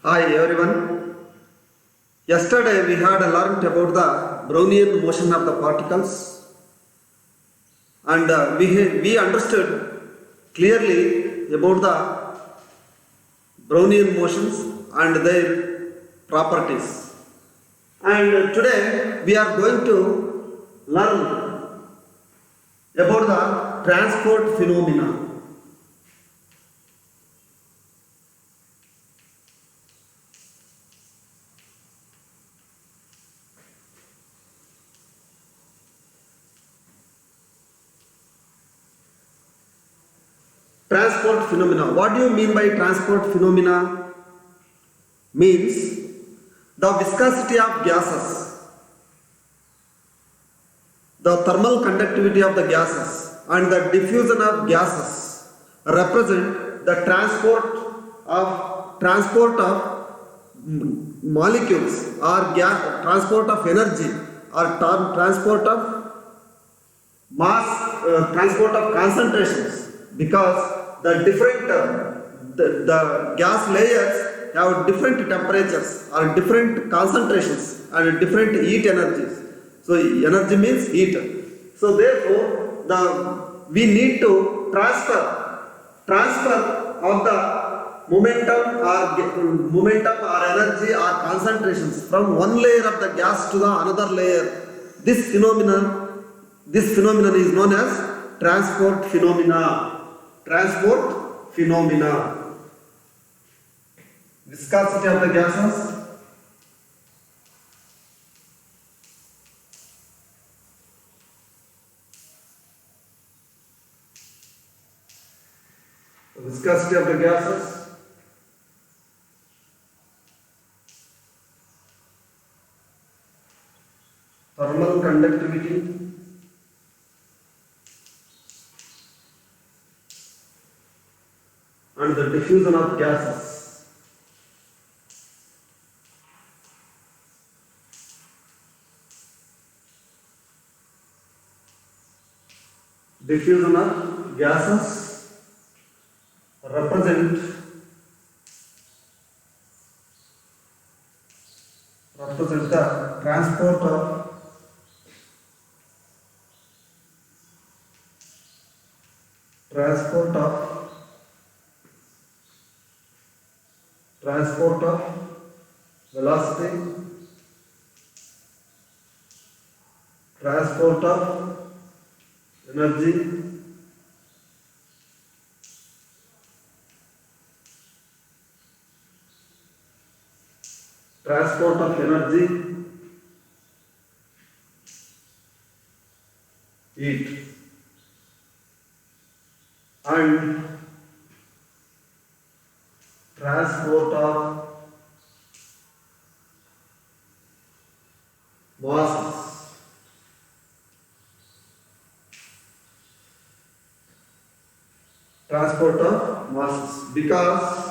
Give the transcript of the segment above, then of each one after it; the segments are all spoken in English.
Hi everyone. Yesterday we had learnt about the Brownian motion of the particles and we understood clearly about the Brownian motions and their properties. And today we are going to learn about the transport phenomena. Transport phenomena. What do you mean by transport phenomena? Means the viscosity of gases, the thermal conductivity of the gases, and the diffusion of gases represent the transport of molecules or transport of energy or transport of mass, transport of concentrations, because the gas layers have different temperatures or different concentrations and different heat energies. So energy means heat. So therefore we need to transfer of the momentum or energy or concentrations from one layer of the gas to the another layer. This phenomenon is known as transport phenomena. Transport phenomena. Viscosity of the gases, viscosity of the gases, thermal conductivity, and the diffusion of gases. Diffusion of gases represent the transport of velocity, transport of energy, heat, and transport of masses. Transport of masses, because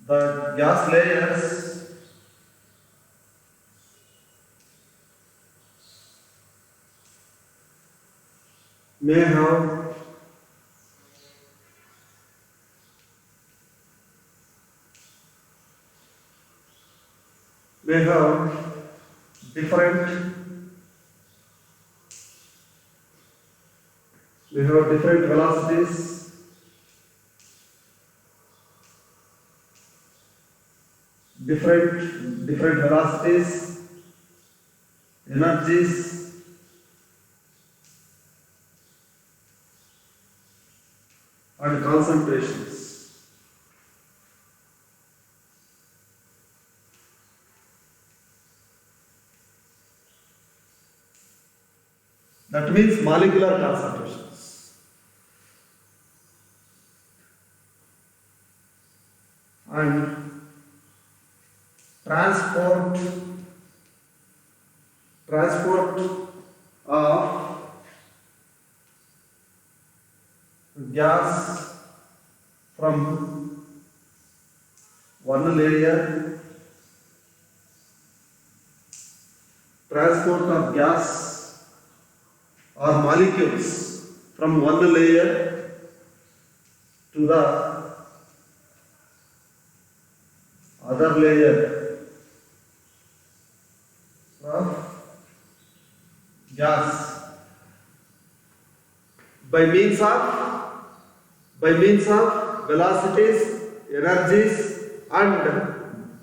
the gas layers may have different different velocities, energies, and concentrations. That means molecular concentrations. And transport of gas from one layer, transport of gas or molecules from one layer to the other layer of gas by means of velocities, energies and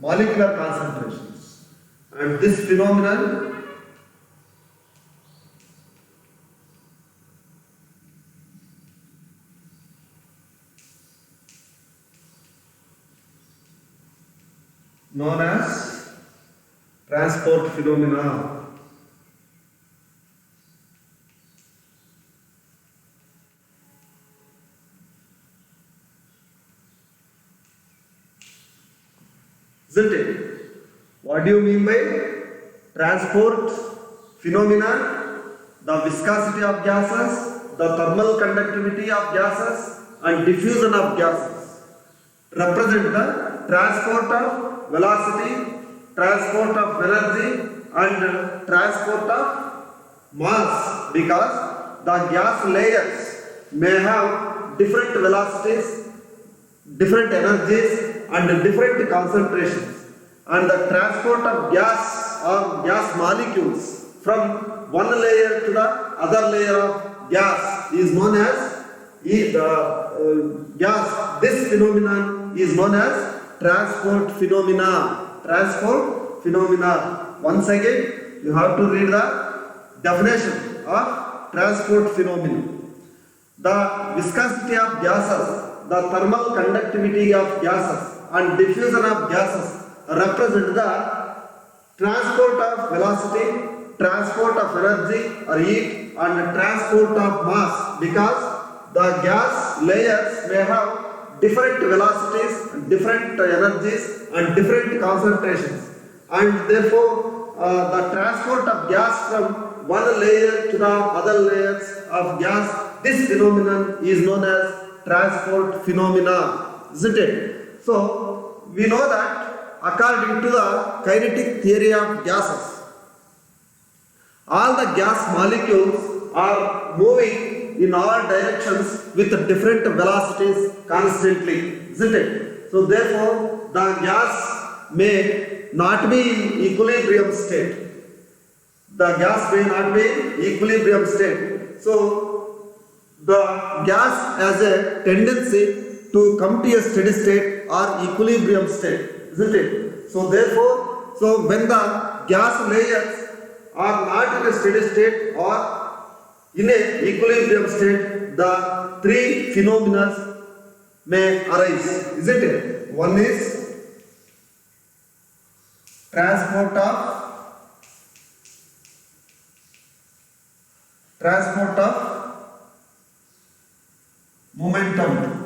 molecular concentrations. And this phenomenon known as transport phenomena. Isn't it? What do you mean by transport phenomena? The viscosity of gases, the thermal conductivity of gases and diffusion of gases represent the transport of velocity, transport of energy and transport of mass, because the gas layers may have different velocities, different energies and different concentrations, and the transport of gas or gas molecules from one layer to the other layer of gas is known as gas. This phenomenon is known as transport phenomena. Transport phenomena. Once again, you have to read the definition of transport phenomenon. The viscosity of gases, the thermal conductivity of gases and diffusion of gases represent the transport of velocity, transport of energy or heat and transport of mass, because the gas layers may have different velocities, different energies and different concentrations, and therefore the transport of gas from one layer to the other layers of gas, this phenomenon is known as transport phenomena, isn't it? So we know that according to the kinetic theory of gases, all the gas molecules are moving in all directions with different velocities constantly, isn't it? So therefore the gas may not be in equilibrium state. The gas may not be in equilibrium state. So the gas has a tendency to come to a steady state or equilibrium state, isn't it? So therefore, when the gas layers are not in a steady state or in a equilibrium state, the three phenomena may arise, isn't it? One is transport of momentum.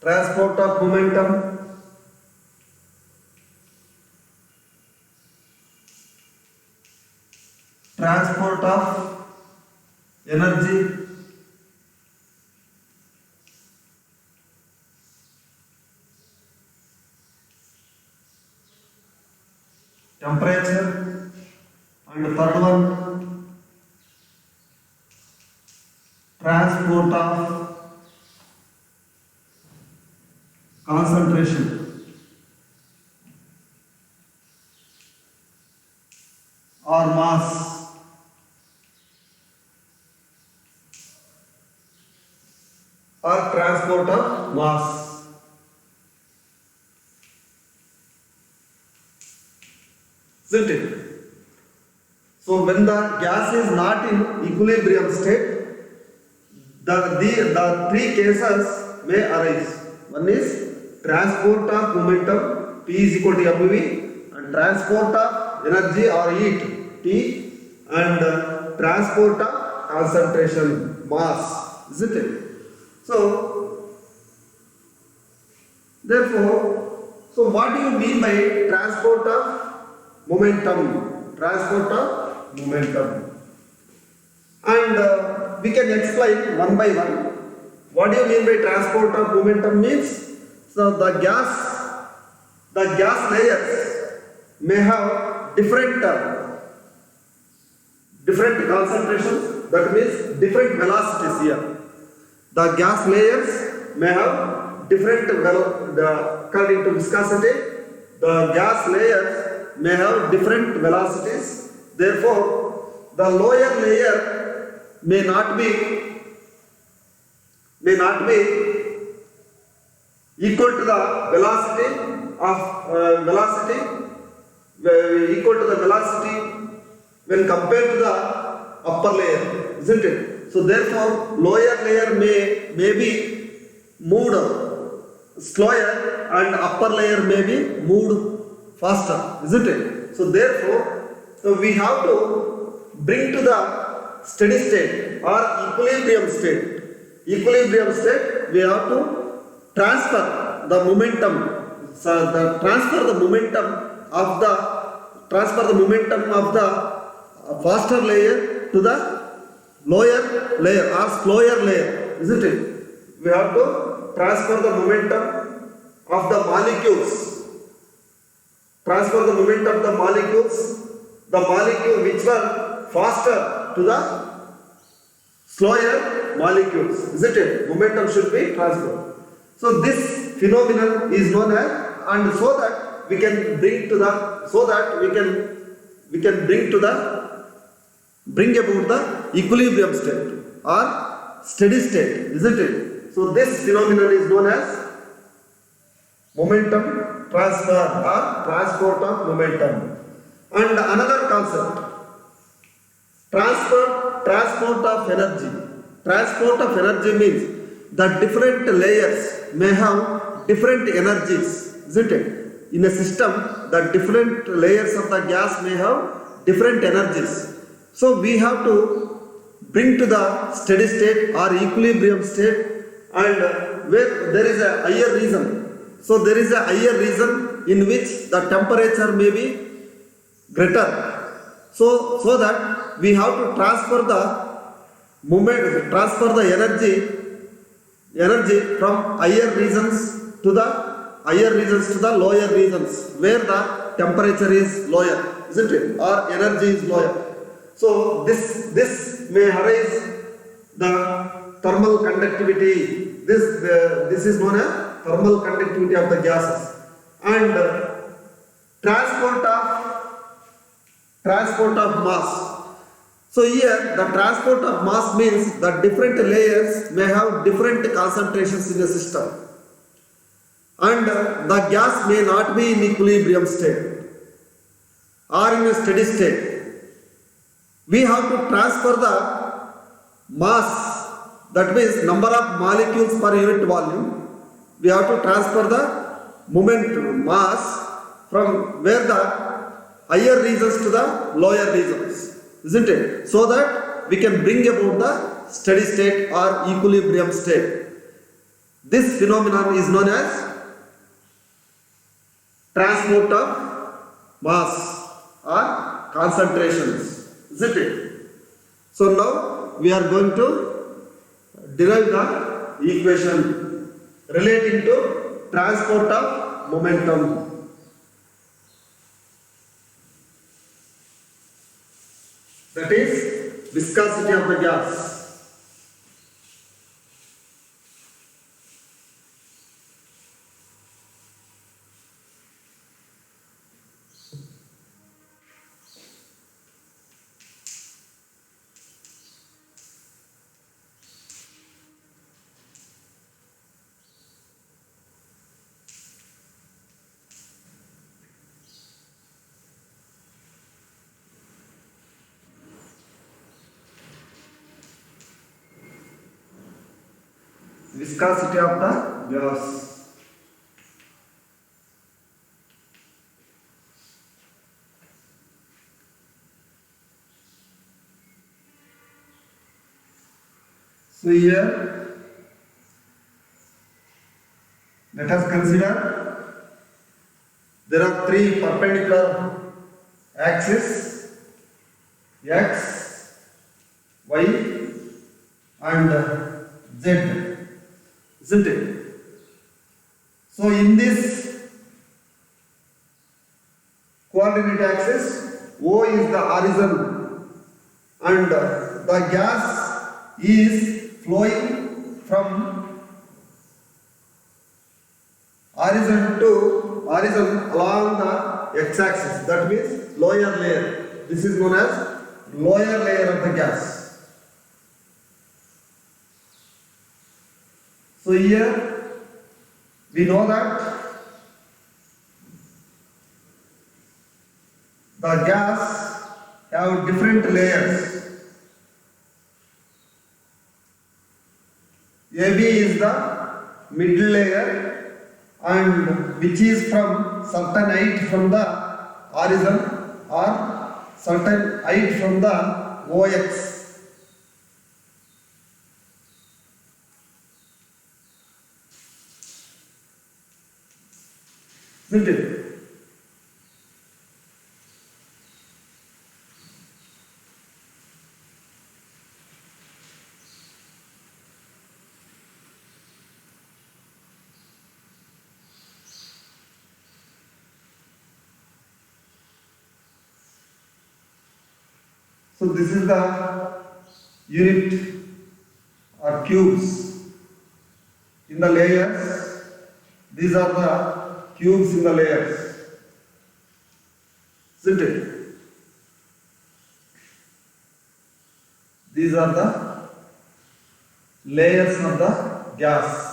Transport of momentum. Transport of energy. Temperature. And the third one, transport of concentration or mass. Or transport of mass. Isn't it? So when the gas is not in equilibrium state, the three cases may arise. One is transport of momentum, P is equal to mv, and transport of energy or heat, T, and transport of concentration, mass, isn't it? So therefore, what do you mean by transport of momentum? Transport of momentum. And we can explain one by one. What do you mean by transport of momentum means? So the gas layers may have different different concentrations, that means different velocities here. The gas layers may have different according to viscosity. The gas layers may have different velocities. Therefore, the lower layer may not be equal to the velocity equal to the velocity when compared to the upper layer, isn't it? So therefore, lower layer may be moved slower and upper layer may be moved faster, isn't it? So therefore, we have to bring to the steady state or equilibrium state. Equilibrium state, we have to transfer the momentum. So transfer the momentum of the faster layer to the lower layer or slower layer, isn't it? We have to transfer the momentum of the molecules. Transfer the momentum of the molecule which were faster to the slower molecules, isn't it? Momentum should be transferred. So this phenomenon is known as, and so that we can bring to the, so that we can bring about the equilibrium state or steady state, isn't it? So this phenomenon is known as momentum transfer or transport of momentum. And another concept, transport of energy. Transport of energy means the different layers may have different energies, isn't it? In a system, the different layers of the gas may have different energies. So we have to bring to the steady state or equilibrium state, and where there is a higher region. So there is a higher region in which the temperature may be greater. So that we have to transfer the energy from higher regions to the lower regions where the temperature is lower, isn't it? Or energy is lower. So this may arise the thermal conductivity. This is known as thermal conductivity of the gases. And transport of mass. So here the transport of mass means that different layers may have different concentrations in a system, and the gas may not be in equilibrium state or in a steady state. We have to transfer the mass, that means number of molecules per unit volume. We have to transfer the momentum mass from where the higher regions to the lower regions, isn't it? So that we can bring about the steady state or equilibrium state. This phenomenon is known as transport of mass or concentrations, isn't it? So now we are going to derive the equation relating to transport of momentum. That is viscosity of the gas. Viscosity of the gas. So here let us consider there are three perpendicular axes, x, y and z. Isn't it? So in this coordinate axis, O is the horizon and the gas is flowing from horizon to horizon along the x-axis. That means lower layer. This is known as lower layer of the gas. So here we know that the gas have different layers. AB is the middle layer, and which is from certain height from the horizon or certain height from the OX. Isn't it? So this is the unit or cubes in the layers. These are the cubes in the layers. Isn't it? These are the layers of the gas.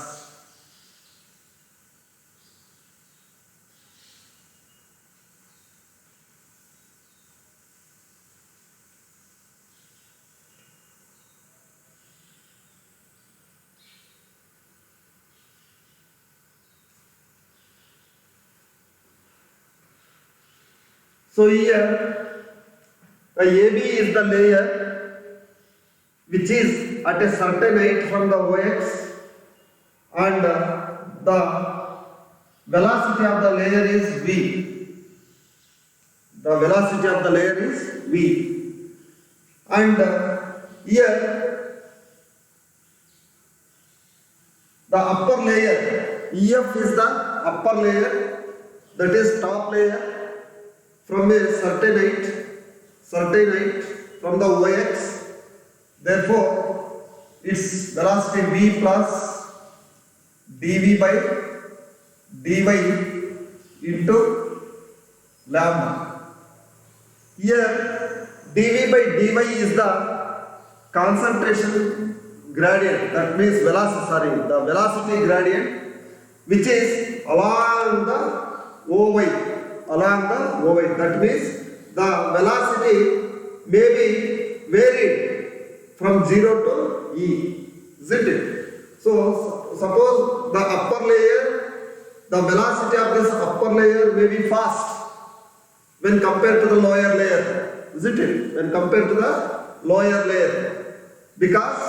So here the AB is the layer which is at a certain height from the OX, and the velocity of the layer is V. The velocity of the layer is V. And here the upper layer, EF is the upper layer, that is top layer from a certain height from the OX. Therefore, its velocity V plus dV by dy into lambda. Here, dV by dy is the concentration gradient, that means the velocity gradient, which is along the OY. That means the velocity may be varied from 0 to E, isn't it? So suppose the upper layer, the velocity of this upper layer may be fast when compared to the lower layer, isn't it? When compared to the lower layer, because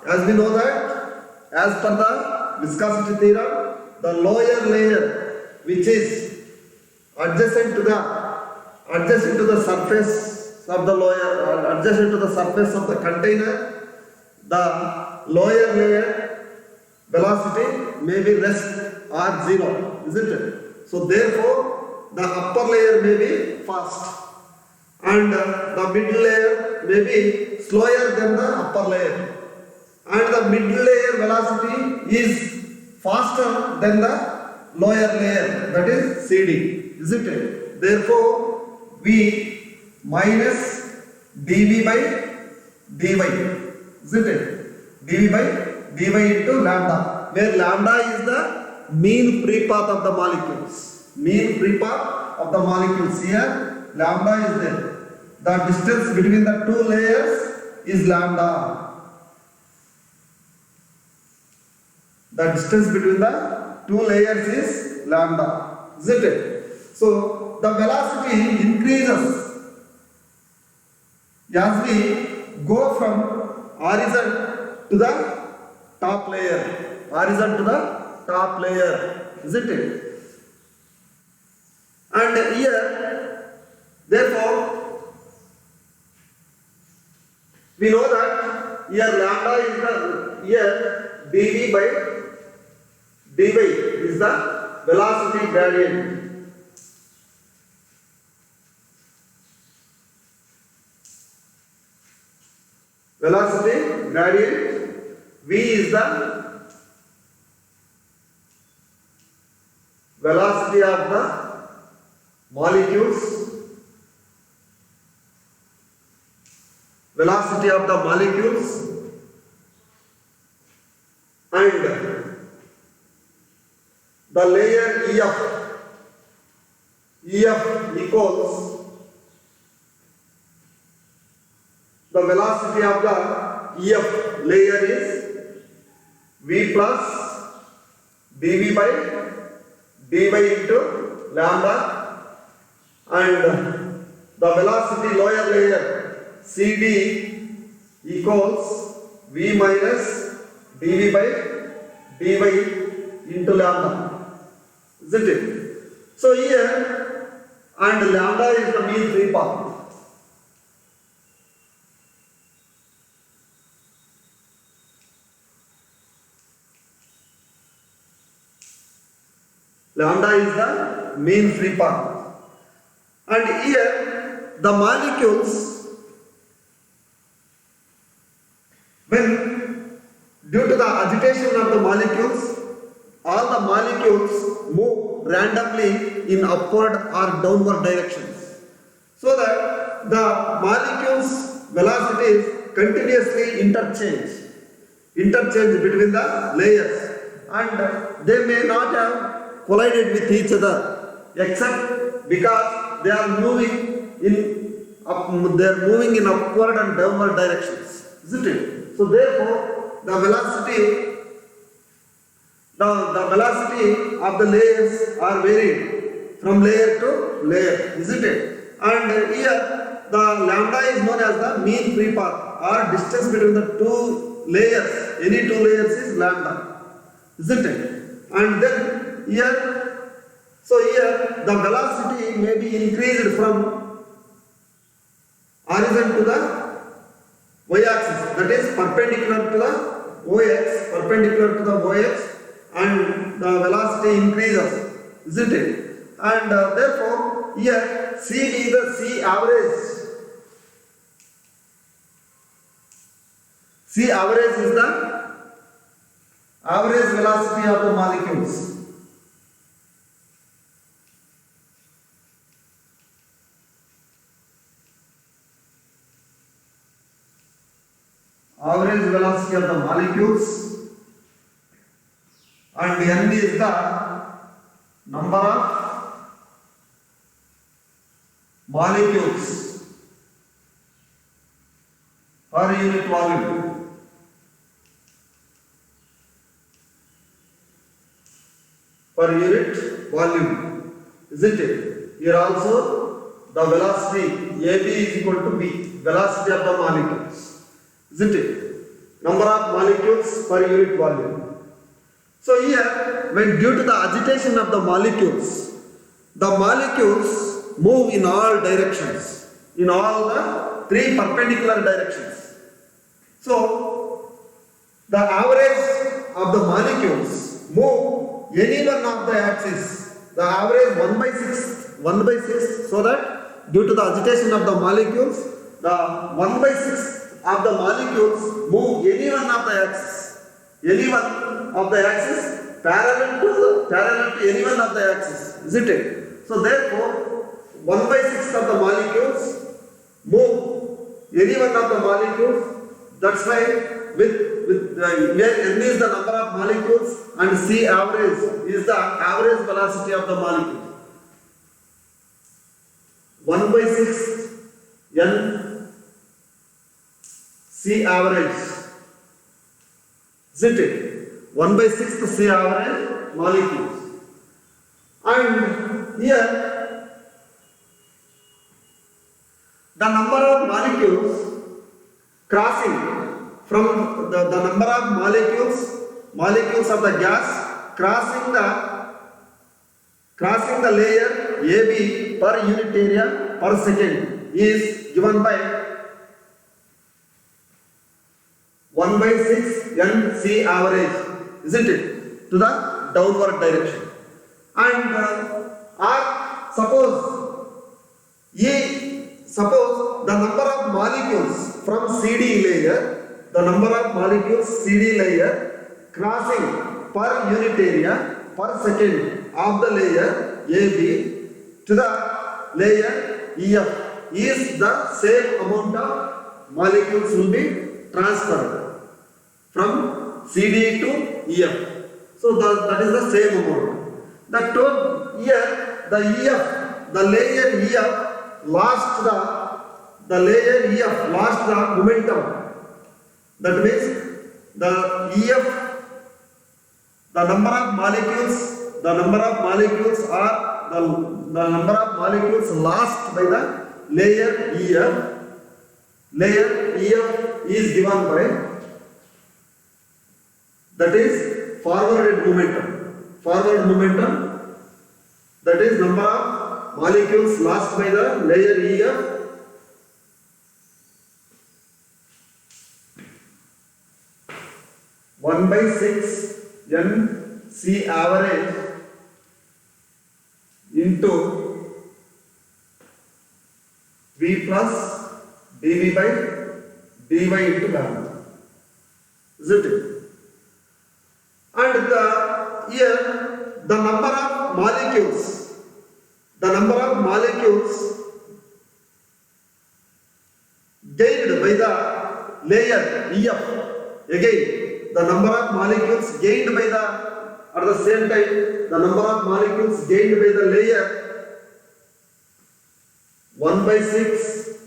as we know that as per the viscosity theorem, the lower layer which is adjacent to the surface of the adjacent to the surface of the container, the lower layer velocity may be less or 0, isn't it? So therefore the upper layer may be fast and the middle layer may be slower than the upper layer, and the middle layer velocity is faster than the lower layer, that is CD, isn't it? Therefore V minus dV by dy, isn't it? dV by dy into lambda, where lambda is the mean free path of the molecules. Here lambda is there. The distance between the two layers is lambda. The distance between the two layers is lambda, isn't it? So the velocity increases as we go from horizon to the top layer, isn't it? And here, therefore, we know that here lambda is dV by dy is the velocity gradient. velocity gradient. V is the velocity of the molecules. Velocity of the molecules, and the layer EF. EF equals the velocity of the EF layer is V plus dV by dy into lambda, and the velocity lower layer CD equals V minus dV by dy into lambda, isn't it? So here, and lambda is the mean free path. Lambda is the mean free path. And here the molecules, when due to the agitation of the molecules, all the molecules move randomly in upward or downward directions, so that the molecules velocities continuously interchange between the layers, and they may not have collided with each other, except because they are moving in upward and downward directions, isn't it? So therefore the velocity of the layers are varied from layer to layer, isn't it? And here the lambda is known as the mean free path, or distance between the two layers. Any two layers is lambda, isn't it? And then here, so here the velocity may be increased from horizon to the y-axis, that is perpendicular to the OX, and the velocity increases, isn't it? And therefore here C is the C average. C average is the average velocity of the molecules. Average velocity of the molecules, and n is the number of molecules per unit volume. Per unit volume, isn't it? Here also the velocity AB is equal to B, velocity of the molecules, isn't it? Number of molecules per unit volume. So here, when due to the agitation of the molecules move in all directions, in all the three perpendicular directions. So the average of the molecules move any one of the axis, the average 1/6, so that due to the agitation of the molecules, the 1/6 of the molecules move any one of the axis, parallel to any one of the axis, isn't it? So therefore 1/6 of the molecules move any one of the molecules. That's why with where n is the number of molecules and C average is the average velocity of the molecule. 1/6 n C average, isn't it? 1/6 C average molecules. And here the number of molecules crossing from the number of molecules of the gas crossing the layer AB per unit area per second is given by 1/6 NC average, isn't it, to the downward direction. And suppose the number of molecules molecules from CD layer, the number of molecules CD layer crossing per unit area per second of the layer AB to the layer EF is the same amount of molecules will be transferred from CD to EF. So that is the same amount. Here the EF, the layer EF lost the layer EF lost the momentum. That means the EF, the number of molecules are the number of molecules lost by the layer EF. Layer EF is given by, that is forward momentum. That is number of molecules lost by the layer EF. One by 6 N C average into V plus dV by dy into lambda. Isn't it? And here the number of molecules gained by the layer EF. Again, the number of molecules gained by the, at the same time, the number of molecules gained by the layer 1 by 6,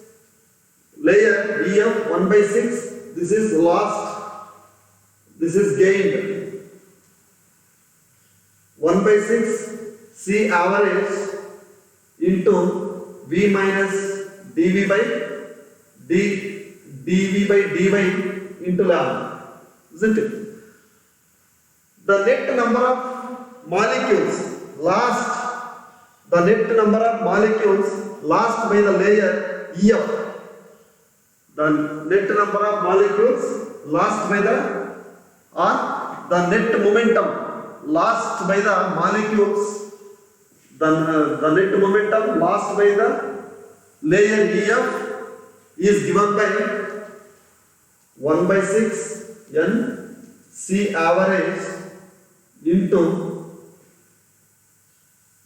layer EF 1 by 6, this is lost, this is gained. 1 by 6 C average into V minus dV by dy into lambda. Isn't it? The net number of molecules lost by the layer EF. The net number of molecules lost by the net momentum lost by the molecules. The net momentum lost by the layer EF is given by 1 by 6 N C average into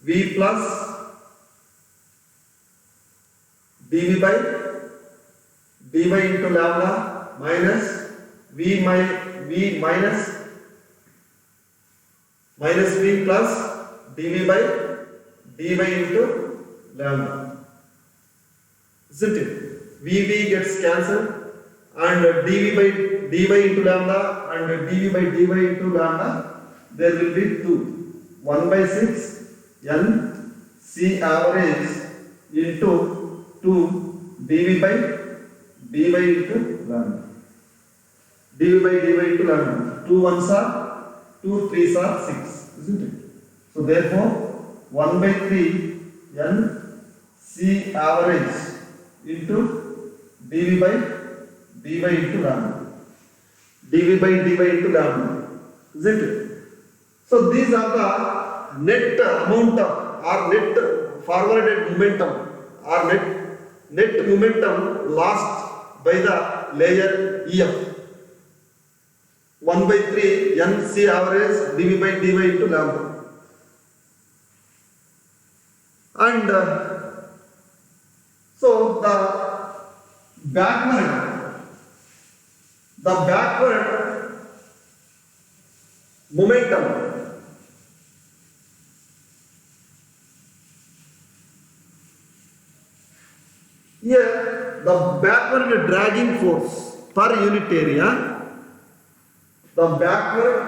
V plus dV by dy into lambda minus V minus V plus dV by dy into lambda. Isn't it? VV gets cancelled and dV by dy into lambda and dV by dy into lambda, there will be 2. 1 by 6 N C average into 2 dV by dy into lambda. dV by dy into lambda. 2 ones are 2 3s are 6, isn't it? So therefore 1 by 3 N C average into dV by dy into lambda. dV by dy into lambda, isn't it? So these are the net amount of, or net forwarded momentum, or net momentum lost by the layer EF. 1 by 3 N C average dV by dy into lambda. And so the backward momentum here, the backward dragging force per unit area, the backward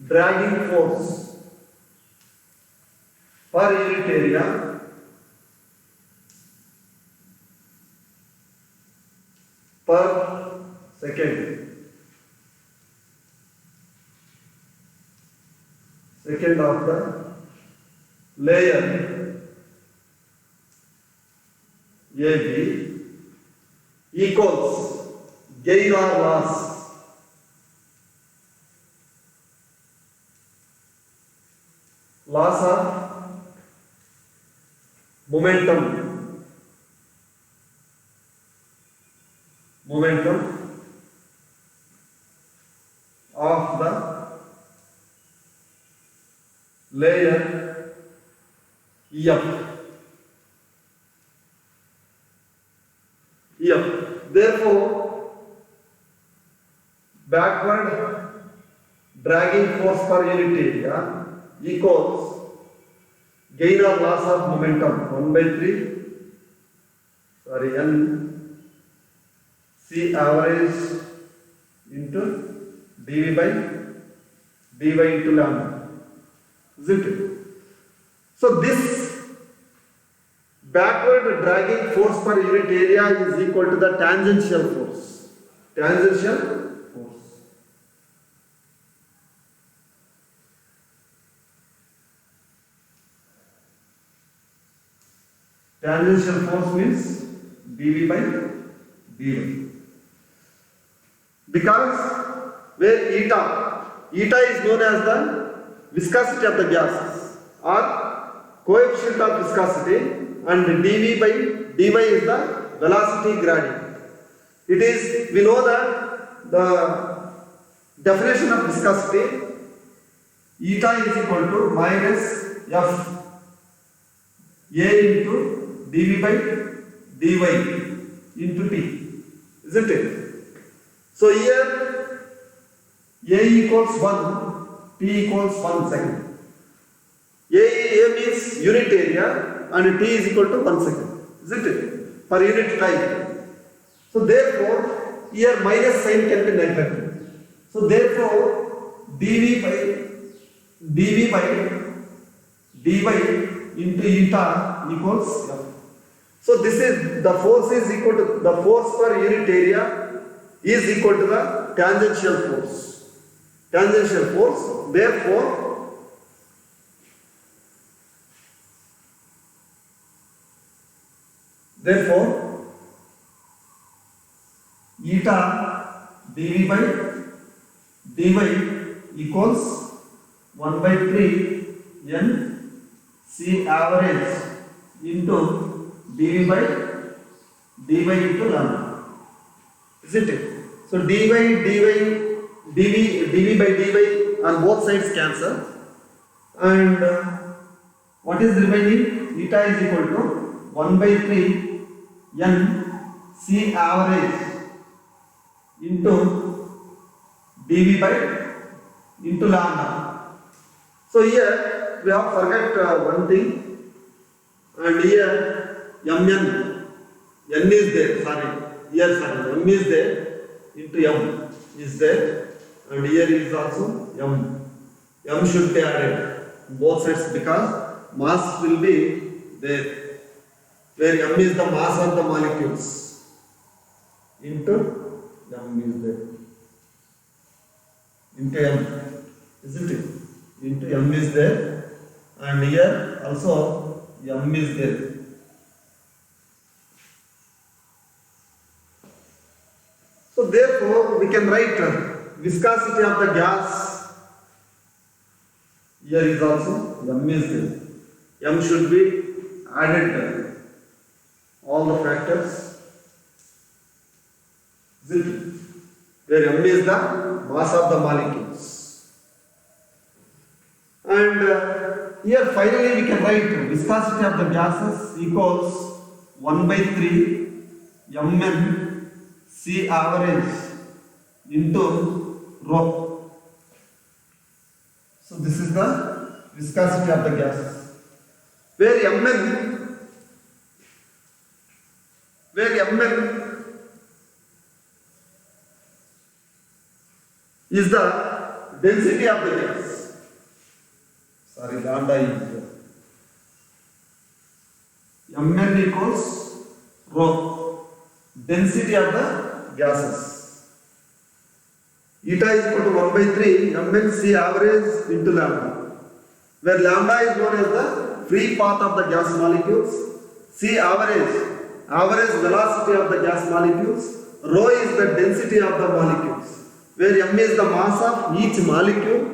dragging force per unit area per second of the layer AB equals gain or loss laws of momentum of the layer EF. Therefore, backward dragging force per unit area equals gain or loss of momentum 1 by 3 n C average into dV by dy into lambda, isn't it? So this backward dragging force per unit area is equal to the tangential force. Tangential force means dV by dy. Because where eta is known as the viscosity of the gases or coefficient of viscosity, and dV by dy is the velocity gradient. It is, we know that the definition of viscosity, eta is equal to minus F A into dV by dy into T, isn't it? So here A equals 1, T equals 1 second. A means unit area and T is equal to 1 second, isn't it? Per unit time. So therefore, here minus sign can be neglected. So therefore, dV by dy into eta equals F. So this is, the force is equal to, the force per unit area is equal to the tangential force. Therefore, eta dV by dy equals 1 by 3 n C average into dV by dy into lambda, isn't it? So dV by dy on both sides cancel, and what is remaining? Eta is equal to 1 by 3 n C average into dV by into lambda. So here we have forget one thing, and here mn n is there, m is there into m is there, and here is also m should be added both sides because mass will be there, where m is the mass of the molecules into m is there into m, isn't it? Into m is there, and here also m is there. So therefore we can write viscosity of the gas, here is also m is there. M should be added all the factors, where m is the mass of the molecules. And here finally we can write viscosity of the gases equals 1 by 3 mn C average into rho. So this is the viscosity of the gases, where mn is the density of the gas. Lambda is here. mn equals rho, density of the gases. Eta is equal to 1 by 3 mn C average into lambda, where lambda is known as the free path of the gas molecules, C average velocity of the gas molecules, rho is the density of the molecules, where m is the mass of each molecule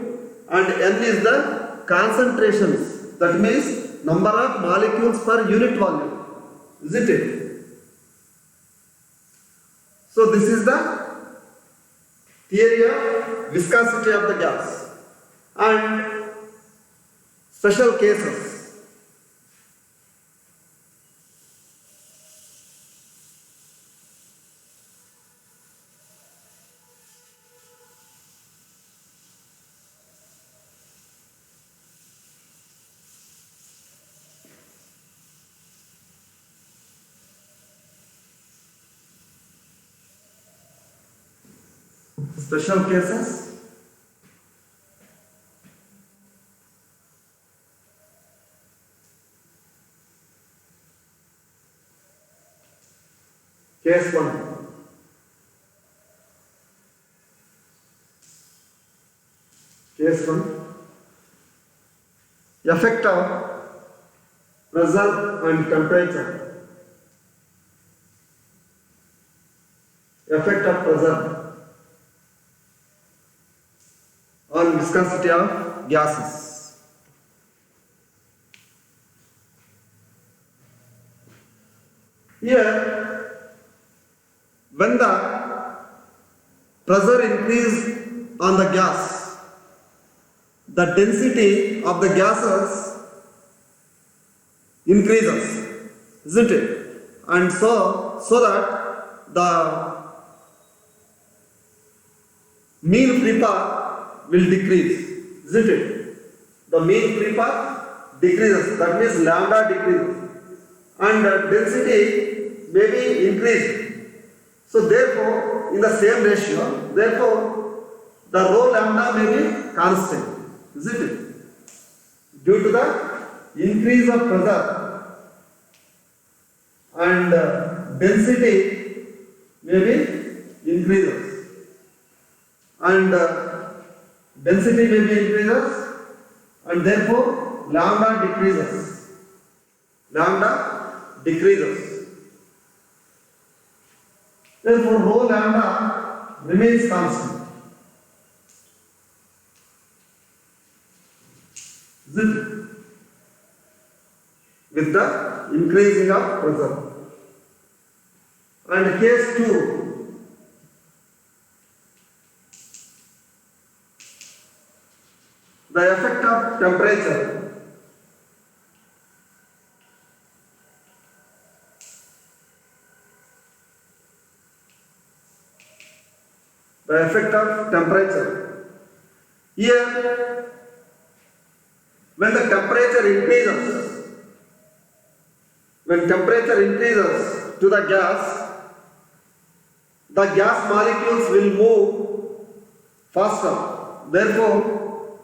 and n is the concentrations That means number of molecules per unit volume, isn't it? So this is the theory of viscosity of the gas and special cases. Special cases. Case 1. Case 1. Effect of pressure and temperature. Effect of pressure on viscosity of gases. Here, when the pressure increase on the gas, the density of the gases increases, isn't it? And so that the mean free path will decrease, isn't it? The mean free path decreases, that means lambda decreases, and density may be increased. So therefore, in the same ratio, therefore, the rho lambda may be constant, isn't it? Due to the increase of pressure and density may be increases, and density may be increases, and therefore lambda decreases. Lambda decreases. Therefore, rho lambda remains constant. Is it? With the increasing of pressure. And case 2. The effect of temperature. The effect of temperature. Here, when the temperature increases, to the gas molecules will move faster. Therefore,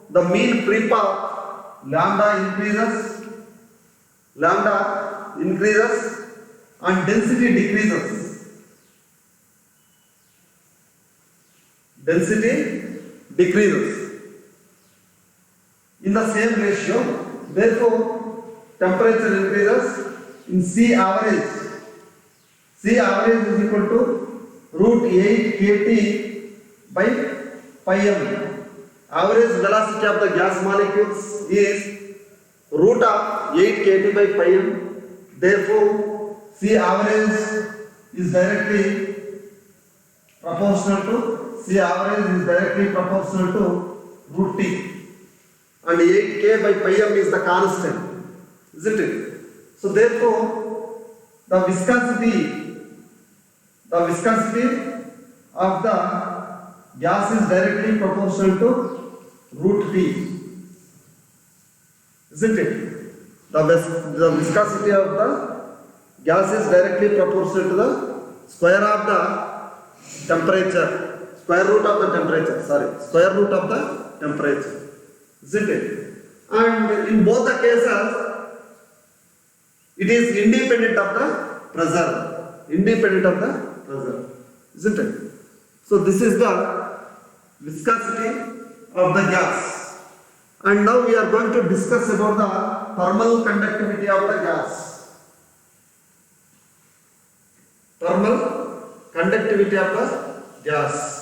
the mean free path lambda increases and density decreases. In the same ratio, therefore, temperature increases in C average. C average is equal to root 8 kT by pi m. Average velocity of the gas molecules is root of 8 kT by pi m. Therefore, C average is directly proportional to root T. And 8k by pi m is the constant, isn't it? So therefore, the viscosity of the gas is directly proportional to root T, isn't it? The viscosity of the gas is directly proportional to the square of the temperature, square root of the temperature. Isn't it? And in both the cases, it is independent of the pressure. Isn't it? So this is the viscosity of the gas. And now we are going to discuss about the thermal conductivity of the gas. Thermal conductivity of the gas.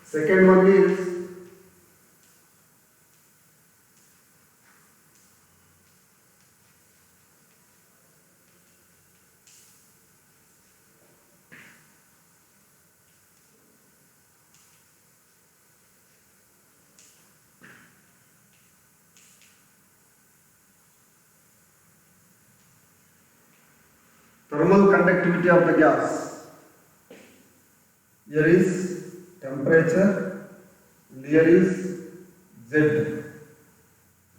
Second one is thermal conductivity of the gas. Here is temperature, and here is Z,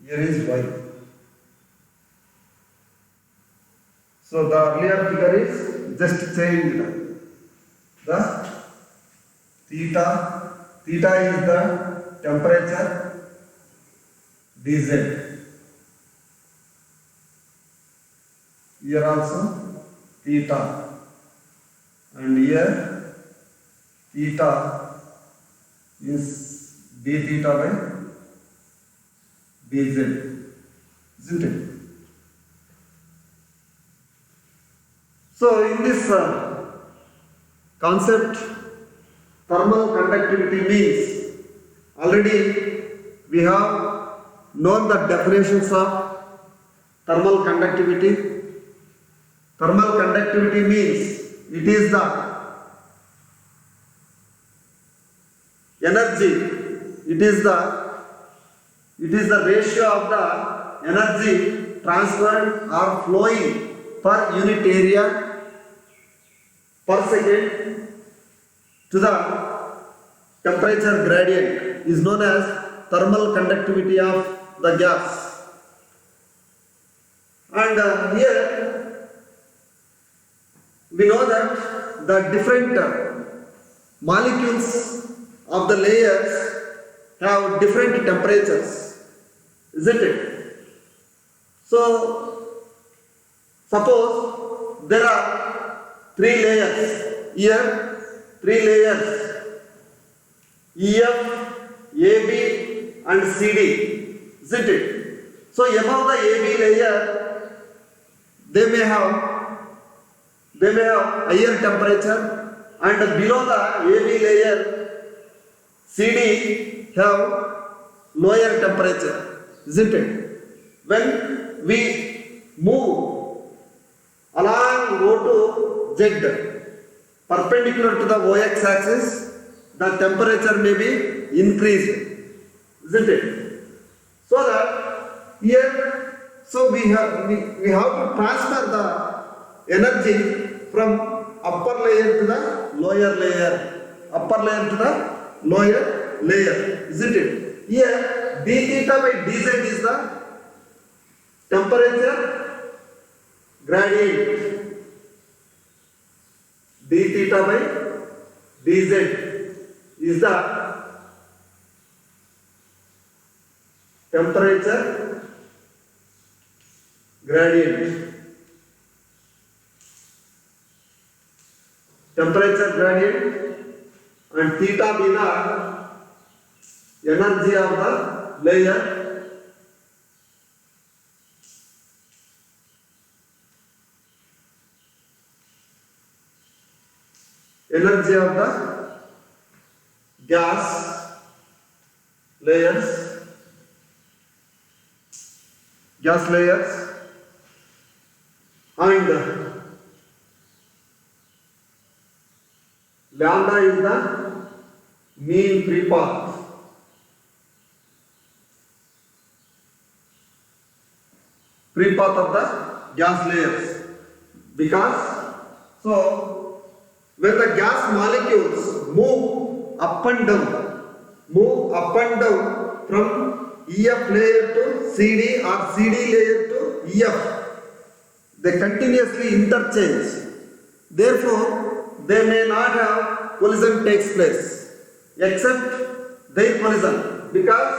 here is Y. So the earlier figure is just changed the theta. Theta is the temperature, dz. Here also theta, and here theta is d theta by dz, isn't it? So in this concept, thermal conductivity means already we have known the definitions of thermal conductivity. Thermal conductivity means it is the energy, it is the ratio of the energy transferred or flowing per unit area per second to the temperature gradient is known as thermal conductivity of the gas. And here we know that the different molecules of the layers have different temperatures, isn't it? So suppose there are three layers, here three layers, EF, AB and CD, isn't it? So above the AB layer they may have higher temperature, and below the AB layer CD have lower temperature, isn't it? When we move along rho to Z perpendicular to the OX axis, the temperature may be increased, isn't it? So that here, so we have to transfer the energy from upper layer to the lower layer, upper layer to the lower layer, isn't it? Here d theta by dz is the temperature gradient, d theta by dz is the temperature gradient. Temperature gradient, and theta be the energy of the layer, energy of the gas layers, and lambda is the mean free path. Free path of the gas layers, because so when the gas molecules move up and down from EF layer to CD or CD layer to EF, they continuously interchange. Therefore they may not have collision takes place, except their collision, because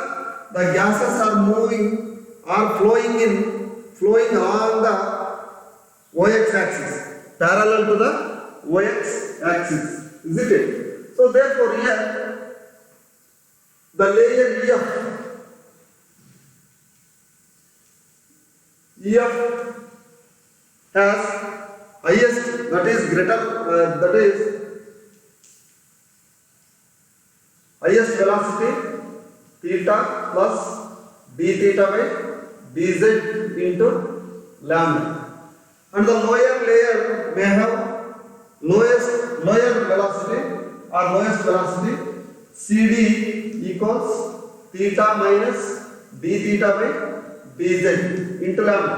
the gases are moving or flowing along the OX axis, parallel to the OX axis, isn't it? So therefore here the layer EF has highest, that is highest velocity theta plus d theta by dz into lambda, and the lower layer may have lower velocity or lowest velocity cd equals theta minus d theta by dz into lambda,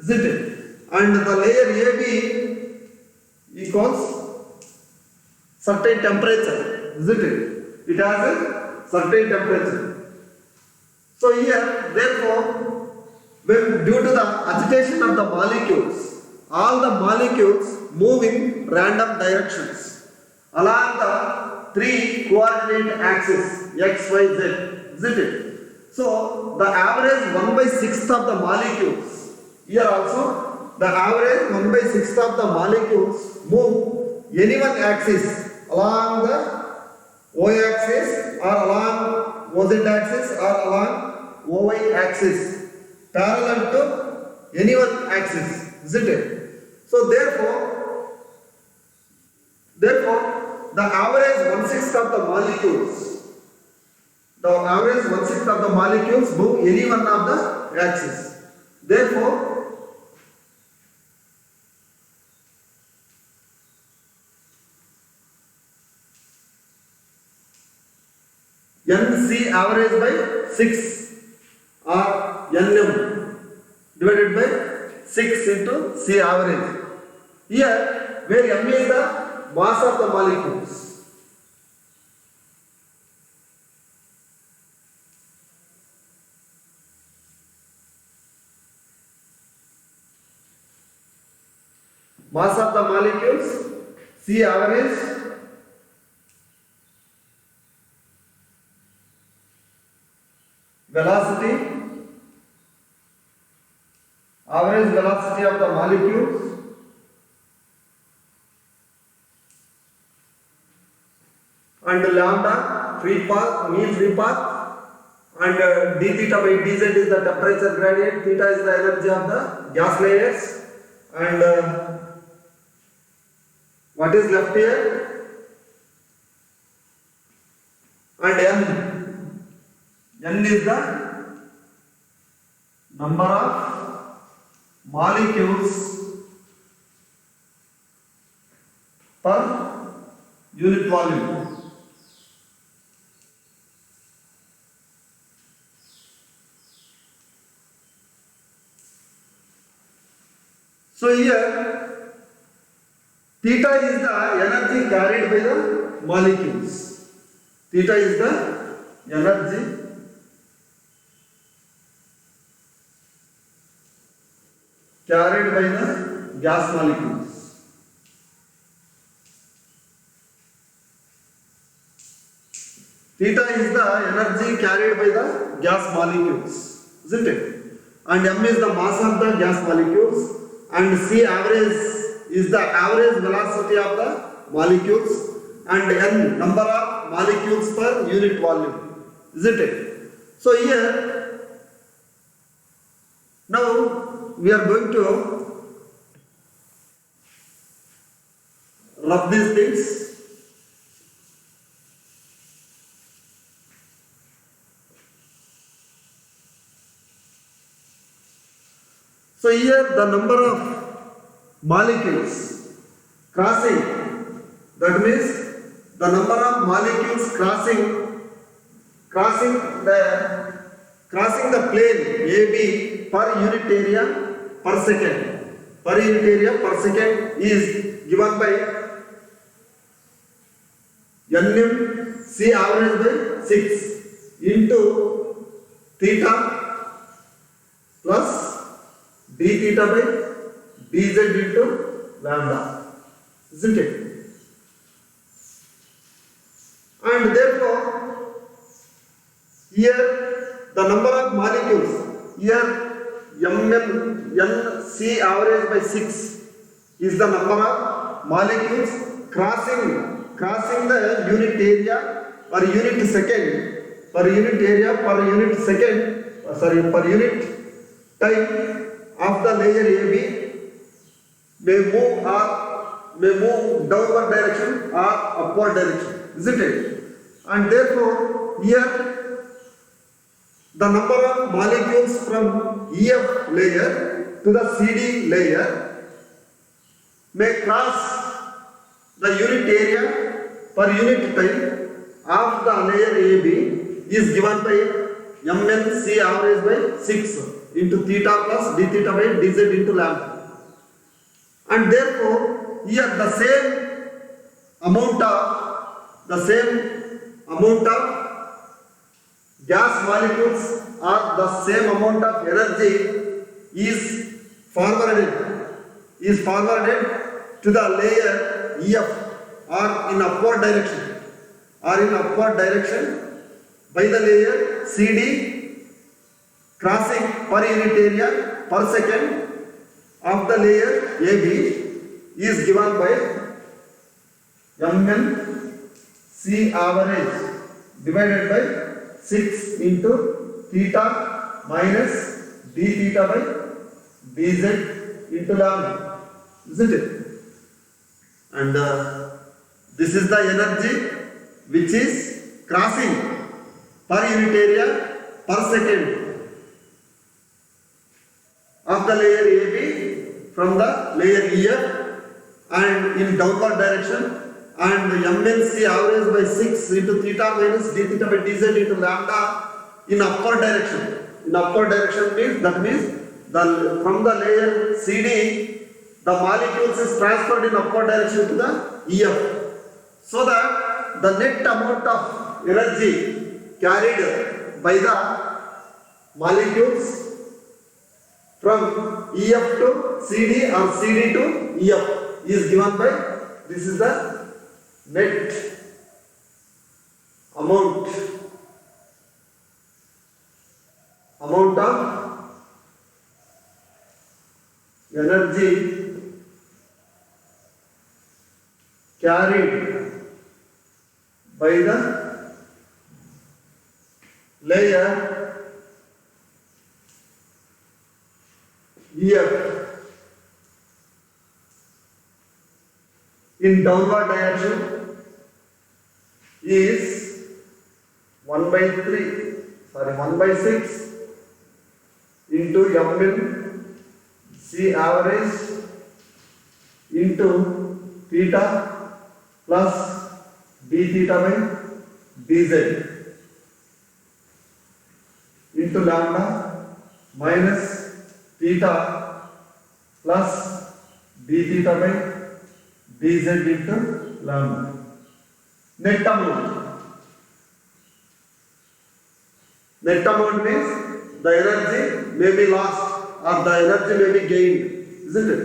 isn't it? And the layer AB equals certain temperature, isn't it? It has a certain temperature. So here, therefore, when due to the agitation of the molecules, all the molecules move in random directions along the three coordinate axes x, y, z, isn't it? So the average 1/6 of the molecules, here also the average 1/6 of the molecules move any one axis along the y axis or along oz axis or along oy axis parallel to any one axis, isn't it? So therefore the average 1/6 of the molecules, move any one of the axis. Therefore NC average by 6 or NM divided by 6 into C average. Here where M is the mass of the molecules. Mass of the molecules, C average, velocity, average velocity of the molecules, and lambda free path, mean free path, and d theta by dz is the temperature gradient, theta is the energy of the gas layers, and what is left here? And N is the number of molecules per unit volume. So here theta is the energy carried by the molecules. Theta is the energy carried by the gas molecules. Theta is the energy carried by the gas molecules, isn't it? And M is the mass of the gas molecules, and C average is the average velocity of the molecules, and N number of molecules per unit volume, isn't it? So here now we are going to rub these things. So here the number of molecules crossing, that means the number of molecules crossing the plane AB per unit area per second. Per unit area per second is given by Nm C average by 6 into theta plus d theta by dz into lambda, isn't it? And therefore here the number of molecules, here Nc average by 6 is the number of molecules crossing the unit area per unit second, per unit area per unit second, per unit time of the layer AB may move downward direction or upward direction, isn't it? and therefore here the number of molecules from EF layer to the CD layer may cross the unit area per unit time of the layer AB is given by Mn C average by 6 into theta plus d theta by dz into lambda. And therefore here the same amount of gas molecules or the same amount of energy is forwarded to the layer EF or in upward direction by the layer CD crossing per unit area per second of the layer AB is given by Mn C average divided by 6 into theta minus d theta by dz into lambda, isn't it? And this is the energy which is crossing per unit area per second of the layer AB from the layer EF and in downward direction, and Mn C average by 6 into theta minus d theta by dz into lambda in upward direction. In upward direction means from the layer CD the molecules is transferred in upward direction to the EF, so that the net amount of energy carried by the molecules from EF to CD or CD to EF is given by, this is the net amount of energy carried by the layer EF in downward direction is 1 by 6 into Mn C average into theta plus d theta by dz into lambda minus theta plus d theta by dz into lambda. Net amount means the energy may be lost or the energy may be gained, isn't it?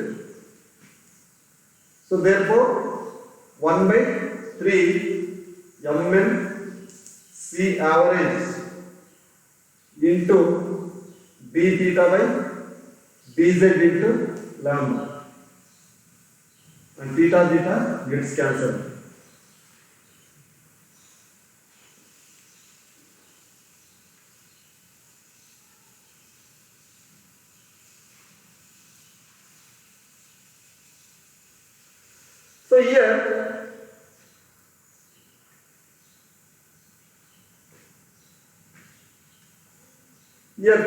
So therefore 1 by 3 Mn C average into d theta by dz into lambda, and theta gets cancelled. So here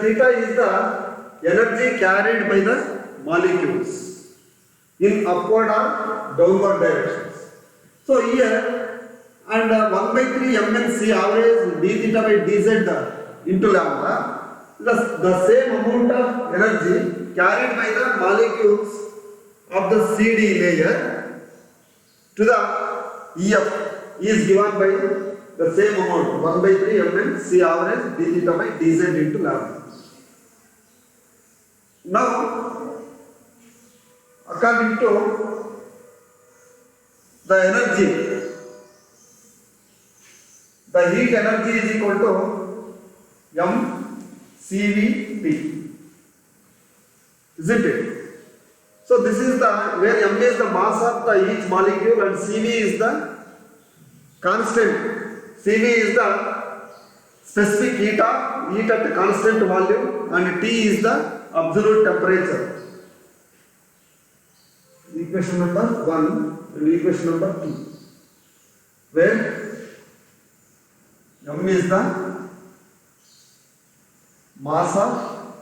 theta is the energy carried by the molecules in upward or downward directions. So here and 1 by 3 Mn C average d theta by dz into lambda, the same amount of energy carried by the molecules of the CD layer to the EF is given by the same amount 1 by 3 Mn C average d theta by dz into lambda. Now according to the energy, the heat energy is equal to mCVT, isn't it? So this is the where m is the mass of the each molecule and Cv is the constant. Cv is the specific heat at the constant volume, and T is the absolute temperature. Equation number 1 and equation number 2, where M is the mass of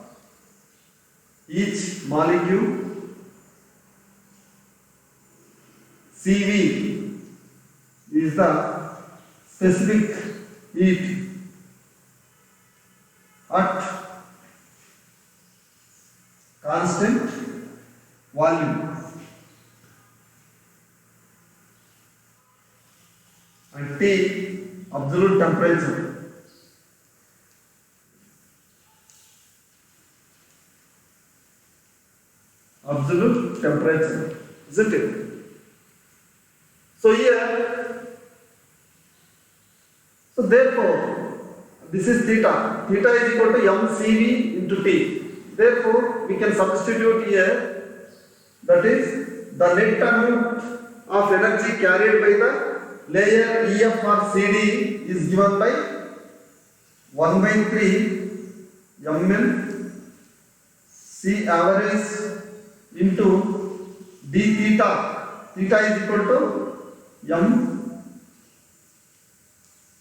each molecule. CV is the specific heat at constant volume, and T absolute temperature. Absolute temperature, isn't it? So here, so therefore, this is theta. Theta is equal to mCV into T. Therefore, we can substitute here, that is the net amount of energy carried by the layer EF or CD is given by 1 by 3 ml C average into d theta. Theta is equal to m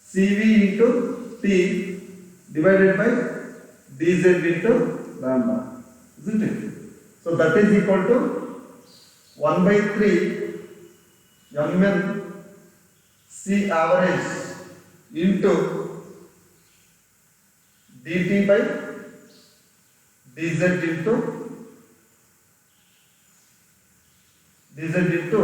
CV into T divided by dz into lambda, isn't it? So that is equal to 1 by 3 ml C average into dt by dz into dz into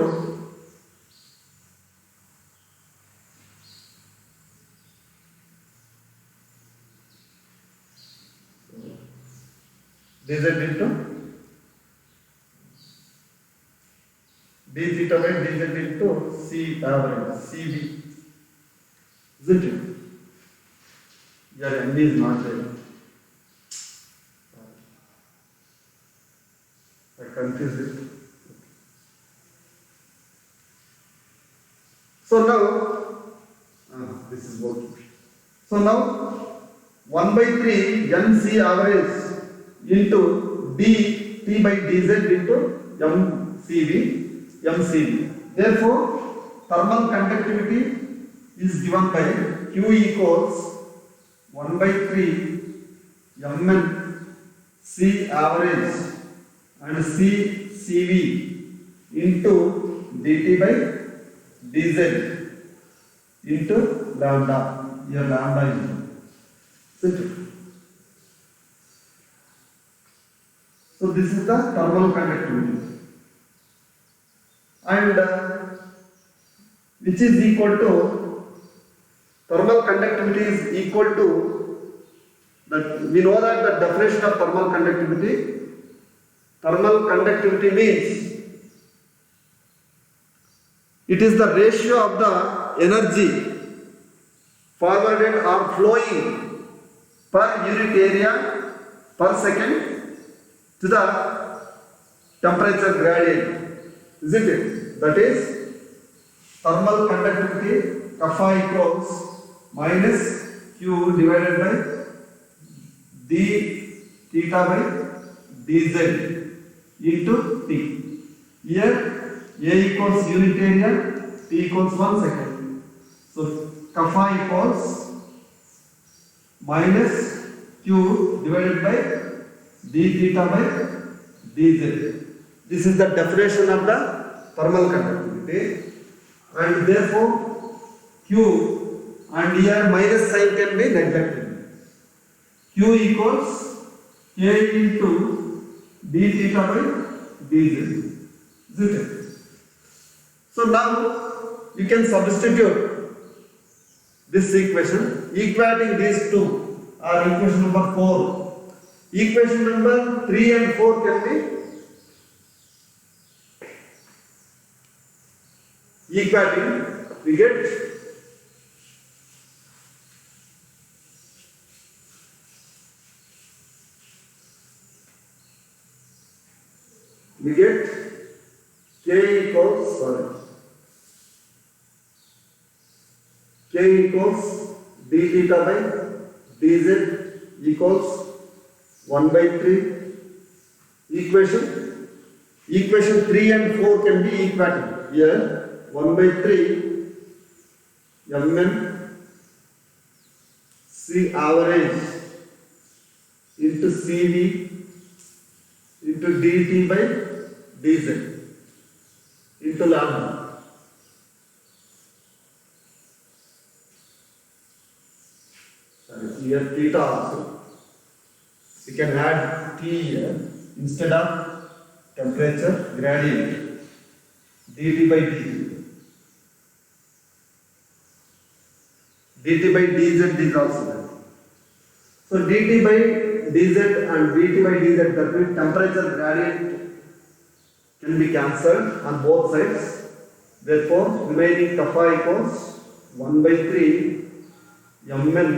d theta by dz into C average, CV, isn't it? Yeah, M is not there. I confused it. So now, this is working. So now, 1 by 3 NC average into d T by dz into mCV. Therefore, thermal conductivity is given by Q equals 1 by 3 ml C average and CV into dt by dz into lambda. Here lambda is simple. So this is the thermal conductivity, and which is equal to, thermal conductivity is equal to, that we know that the definition of thermal conductivity. Thermal conductivity means it is the ratio of the energy forwarded or flowing per unit area per second to the temperature gradient, isn't it? That is thermal conductivity kappa equals minus Q divided by d theta by dz into T. Here A equals unit area, T equals 1 second. So kappa equals minus Q divided by d theta by dz. This is the definition of the thermal conductivity, and therefore Q, and here minus sign can be neglected. Q equals K into d theta by dz, isn't it? So now you can substitute this equation, equating these two are equation number 4. Equation number 3 and 4 can be equating. We get K equals, K equals d theta by dz equals 1 by 3. Equation 3 and 4 can be equated. Here 1 by 3 mn C average into CV into dt by dz into lambda. Here theta also. We can add T here instead of temperature gradient dt by dt. dt by dz is also there. So dt by dz and dt by dz, that means temperature gradient can be cancelled on both sides. Therefore, remaining kappa equals 1 by 3 mn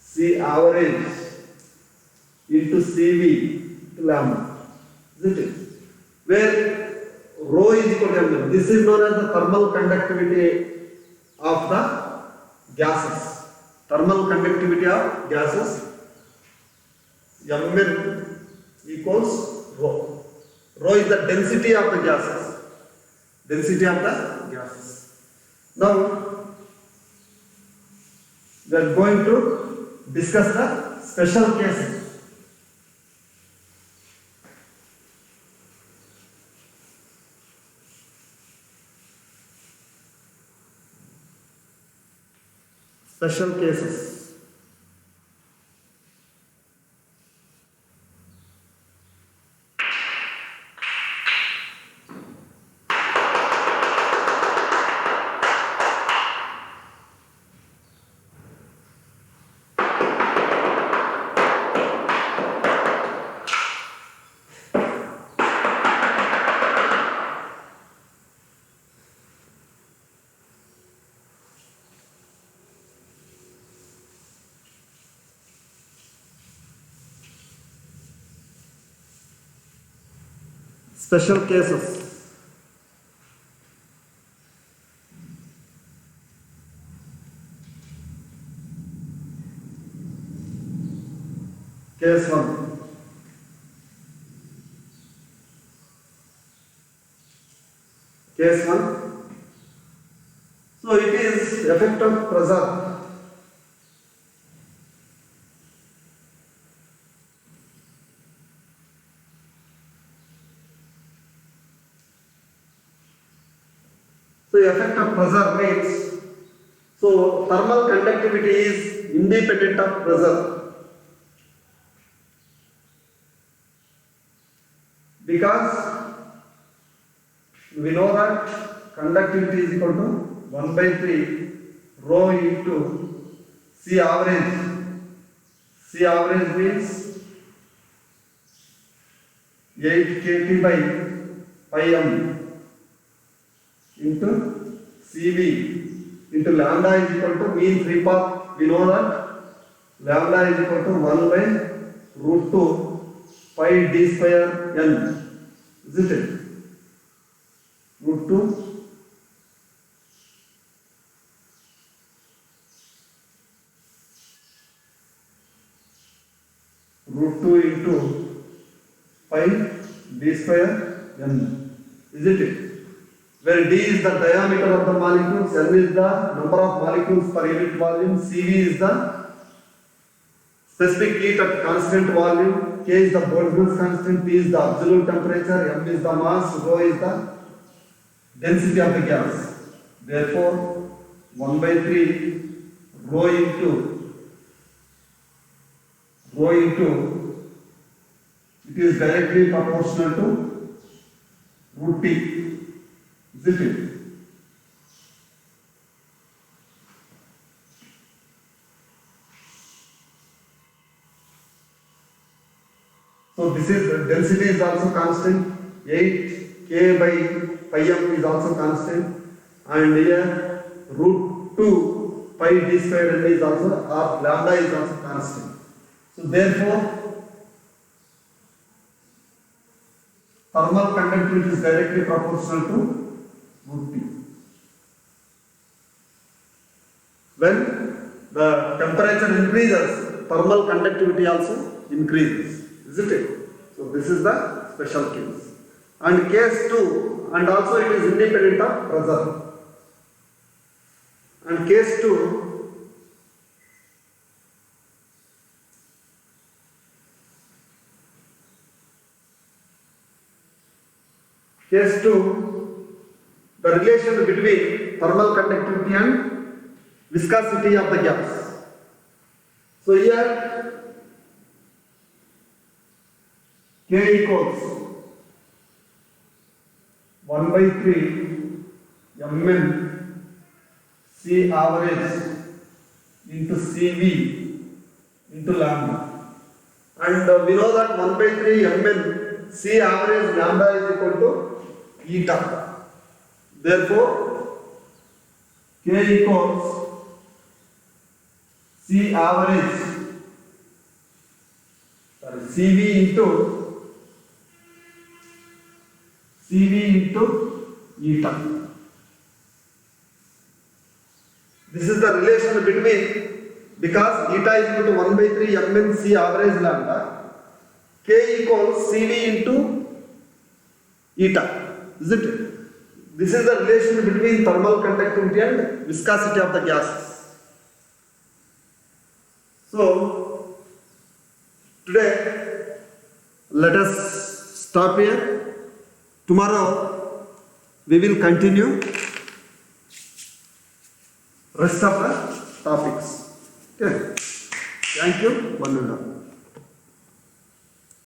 C average into CV to lambda. Isn't it? Where rho is equal to mn. This is known as the thermal conductivity of the gases. Thermal conductivity of gases. Mn equals rho. Rho is the density of the gases. Density of the gases. Now we are going to discuss the special cases. Special cases. Special cases. Case 1. Case 1. So it is effect of pressure. So effect of pressure means, so thermal conductivity is independent of pressure. Because we know that conductivity is equal to 1 by 3 rho into C average. C average means 8 kT by pi m into CV into lambda is equal to mean free path. We know that lambda is equal to 1 by root 2 pi d square n. Isn't it? Root 2 into pi d square n. Isn't it? Where d is the diameter of the molecules, n is the number of molecules per unit volume, Cv is the specific heat at constant volume, K is the Boltzmann's constant, T is the absolute temperature, M is the mass, rho is the density of the gas. Therefore, 1 by 3 rho into it is directly proportional to root T. Isn't it? So this is density is also constant. 8 K by pi m is also constant, and here root 2 pi d square n is also, or lambda is also constant. So therefore, thermal conductivity is directly proportional to root T. When the temperature increases, thermal conductivity also increases, isn't it? So this is the special case. And case 2, and also it is independent of pressure. And case 2, Case 2, the relation between thermal conductivity and viscosity of the gas. So here K equals 1 by 3 Mn C average into CV into lambda. And we know that 1 by 3 Mn C average lambda is equal to eta. Therefore, K equals C average, CV into eta. This is the relation between, because eta is equal to 1 by 3 Mn C average lambda, K equals CV into eta, isn't it? This is the relation between thermal conductivity and viscosity of the gases. So, today let us stop here. Tomorrow we will continue rest of the topics. Okay. Thank you. One and all.